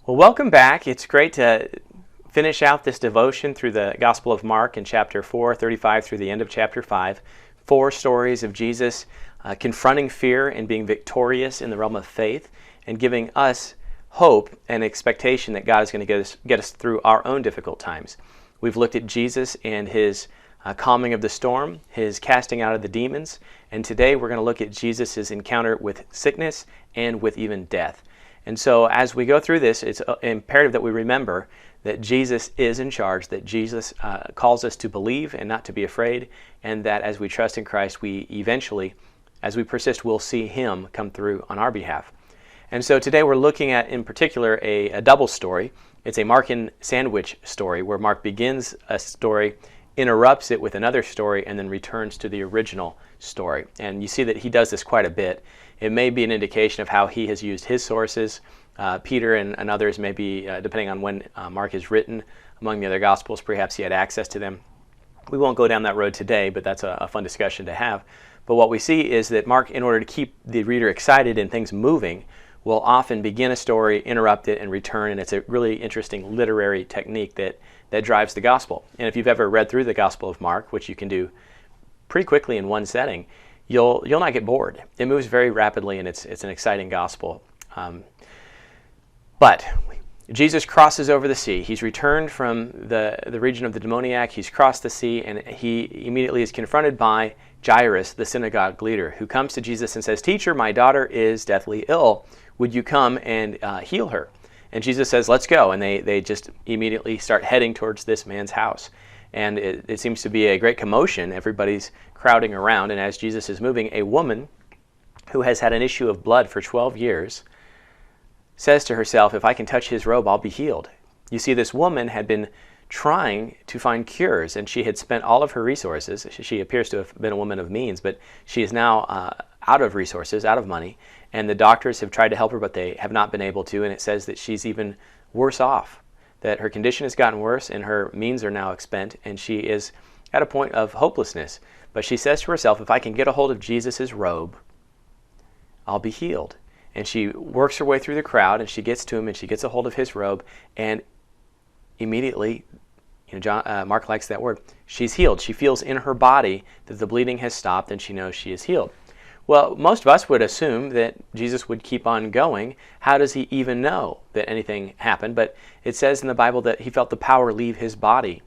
Well, welcome back. It's great to finish out this devotion through the Gospel of Mark in chapter 4, 35 through the end of chapter 5. 4 stories of Jesus confronting fear and being victorious in the realm of faith and giving us hope and expectation that God is going to get us through our own difficult times. We've looked at Jesus and his calming of the storm, his casting out of the demons, and today we're going to look at Jesus' encounter with sickness and with even death. And so as we go through this, it's imperative that we remember that Jesus is in charge, that Jesus calls us to believe and not to be afraid, and that as we trust in Christ, we eventually, as we persist, will see Him come through on our behalf. And so today we're looking at, in particular, a double story. It's a Markan sandwich story where Mark begins a story, interrupts it with another story, and then returns to the original story. And you see that he does this quite a bit. It may be an indication of how he has used his sources. Peter and others may be, depending on when Mark is written, among the other Gospels, perhaps he had access to them. We won't go down that road today, but that's a fun discussion to have. But what we see is that Mark, in order to keep the reader excited and things moving, will often begin a story, interrupt it, and return. And it's a really interesting literary technique that drives the Gospel. And if you've ever read through the Gospel of Mark, which you can do pretty quickly in one setting, you'll not get bored. It moves very rapidly, and it's an exciting Gospel. But Jesus crosses over the sea. He's returned from the region of the demoniac. He's crossed the sea, and he immediately is confronted by Jairus, the synagogue leader, who comes to Jesus and says, "Teacher, my daughter is deathly ill. Would you come and heal her?" And Jesus says, "Let's go." And they just immediately start heading towards this man's house. And it seems to be a great commotion. Everybody's crowding around. And as Jesus is moving, a woman who has had an issue of blood for 12 years says to herself, "If I can touch his robe, I'll be healed." You see, this woman had been trying to find cures, and she had spent all of her resources. She appears to have been a woman of means, but she is now out of resources, out of money, and the doctors have tried to help her, but they have not been able to, and it says that she's even worse off, that her condition has gotten worse and her means are now expent, and she is at a point of hopelessness. But she says to herself, "If I can get a hold of Jesus' robe, I'll be healed." And she works her way through the crowd, and she gets to him, and she gets a hold of his robe, and immediately, Mark likes that word, she's healed. She feels in her body that the bleeding has stopped, and she knows she is healed. Well, most of us would assume that Jesus would keep on going. How does he even know that anything happened? But it says in the Bible that he felt the power leave his body.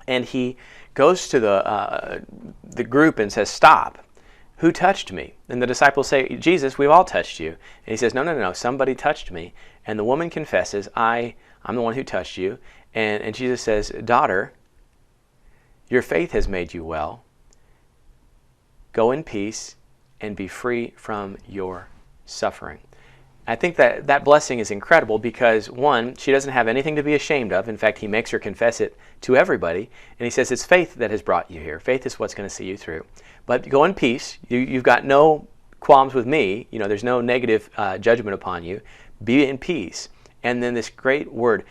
And he goes to the group and says, "Stop. Who touched me?" And the disciples say, "Jesus, we've all touched you." And he says, No, somebody touched me. And the woman confesses, I'm the one who touched you. And Jesus says, "Daughter, your faith has made you well. Go in peace and be free from your suffering." I think that blessing is incredible because, one, she doesn't have anything to be ashamed of. In fact, he makes her confess it to everybody. And he says, it's faith that has brought you here. Faith is what's going to see you through. But go in peace. You've got no qualms with me. There's no negative judgment upon you. Be in peace. And then this great word,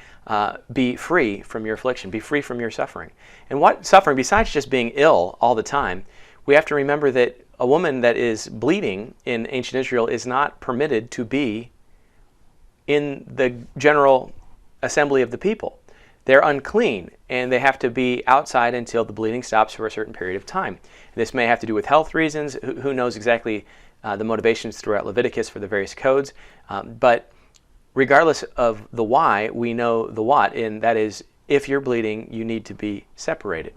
be free from your affliction. Be free from your suffering. And what suffering, besides just being ill all the time, we have to remember that a woman that is bleeding in ancient Israel is not permitted to be in the general assembly of the people. They're unclean, and they have to be outside until the bleeding stops for a certain period of time. This may have to do with health reasons. Who knows exactly the motivations throughout Leviticus for the various codes. But regardless of the why, we know the what, and that is, if you're bleeding, you need to be separated.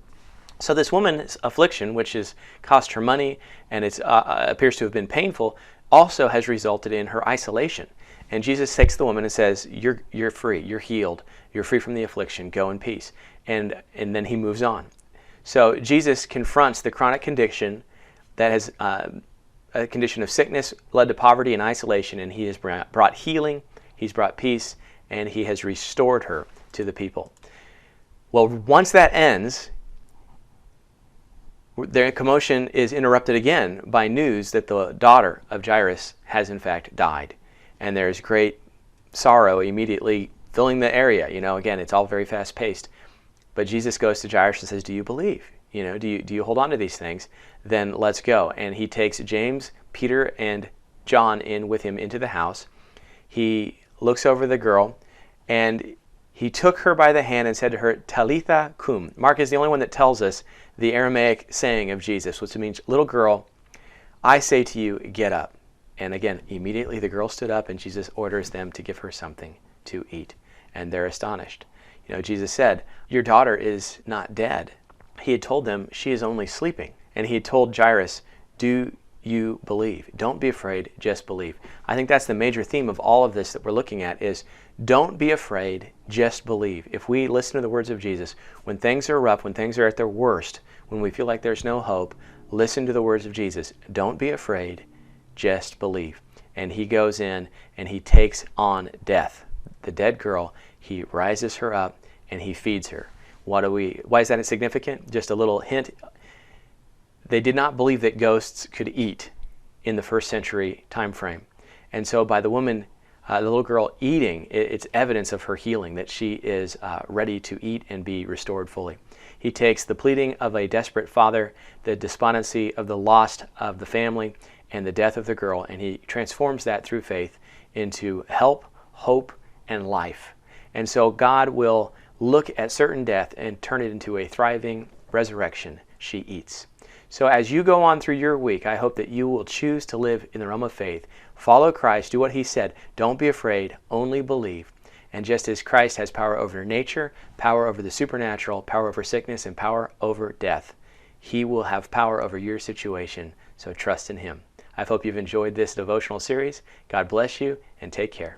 So this woman's affliction, which has cost her money and it appears to have been painful, also has resulted in her isolation. And Jesus takes the woman and says, "You're free. You're healed. You're free from the affliction. Go in peace." And then he moves on. So Jesus confronts the chronic condition that has a condition of sickness led to poverty and isolation, and he has brought healing, he's brought peace, and he has restored her to the people. Well, once that ends, their commotion is interrupted again by news that the daughter of Jairus has in fact died. And there's great sorrow immediately filling the area. Again, it's all very fast-paced. But Jesus goes to Jairus and says, "Do you believe? Do you hold on to these things? Then let's go." And he takes James, Peter, and John in with him into the house. He looks over the girl, And he took her by the hand and said to her, Talitha cum. Mark is the only one that tells us the Aramaic saying of Jesus, which means, little girl, I say to you, get up. And again, immediately the girl stood up, and Jesus orders them to give her something to eat. And they're astonished. Jesus said, your daughter is not dead. He had told them she is only sleeping. And he had told Jairus, do you believe? Don't be afraid, just believe. I think that's the major theme of all of this that we're looking at is don't be afraid, just believe. If we listen to the words of Jesus, when things are rough, when things are at their worst, when we feel like there's no hope, listen to the words of Jesus. Don't be afraid, just believe. And he goes in and he takes on death. The dead girl, he rises her up and he feeds her. Why is that significant? Just a little hint. They did not believe that ghosts could eat in the first century time frame. And so by the woman, the little girl eating, it's evidence of her healing, that she is ready to eat and be restored fully. He takes the pleading of a desperate father, the despondency of the loss of the family, and the death of the girl, and he transforms that through faith into help, hope, and life. And so God will look at certain death and turn it into a thriving resurrection. She eats. So as you go on through your week, I hope that you will choose to live in the realm of faith. Follow Christ. Do what he said. Don't be afraid. Only believe. And just as Christ has power over nature, power over the supernatural, power over sickness, and power over death, he will have power over your situation. So trust in him. I hope you've enjoyed this devotional series. God bless you and take care.